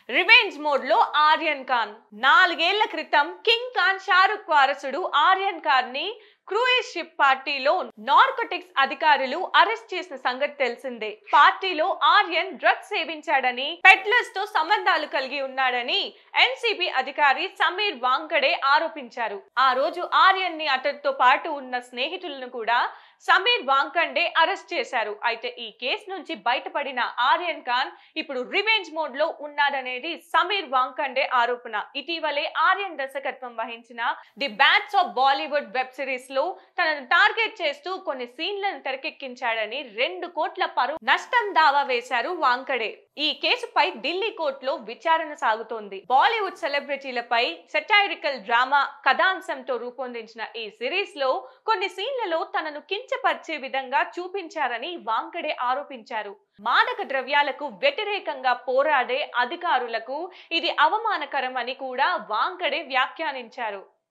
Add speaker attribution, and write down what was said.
Speaker 1: Revenge mode లో ఆర్యన్ ఖాన్. 4 ఏళ్ల క్రితం కింగ్ ఖాన్ షారుఖ్ వారసుడు ఆర్యన్ ఖాన్ ని క్రూయిజ్ షిప్ పార్టీలో నార్కోటిక్స్ అధికారులు అరెస్ట్ చేసిన సంగతి తెలిసిందే. పార్టీలో ఆర్యన్ డ్రగ్స్ సేవించాడని, పెడ్లర్స్ తో సంబంధాలు కలిగి ఉన్నాడని ఎన్సీబీ అధికారి సమీర్ వాంకడే ఆరోపించారు. ఆ రోజు ఆర్యన్ ని అతడితో పాటు ఉన్న స్నేహితులను కూడా సమీర్ వాంకడే అరెస్ట్ చేశారు. అయితే ఈ కేసు నుంచి బయటపడిన ఆర్యన్ ఖాన్ ఇప్పుడు రివెంజ్ మోడ్ లో ఉన్నాడనేది సమీర్ వాంకడే ఆరోపణ. ఇటీవలే ఆర్యన్ దర్శకత్వం వహించిన the bats of Bollywood web series లో తనను టార్గెట్ చేస్తూ కొన్ని సీన్లను తెరకెక్కించాడని 2 కోట్ల పరువు నష్టం దావా వేశారు వాంకడే. ఈ కేసుపై ఢిల్లీ కోర్టులో విచారణ సాగుతోంది. బాలీవుడ్ సెలబ్రిటీలపై సెటైరికల్ డ్రామా కథాంశంతో రూపొందించిన ఈ సిరీస్ లో కొన్ని సీన్లలో తనను కించపరిచే విధంగా చూపించారని వాంకడే ఆరోపించారు. మాదక ద్రవ్యాలకు వ్యతిరేకంగా పోరాడే అధికారులకు ఇది అవమానకరం అని కూడా వాంకడే వ్యాఖ్యానించారు.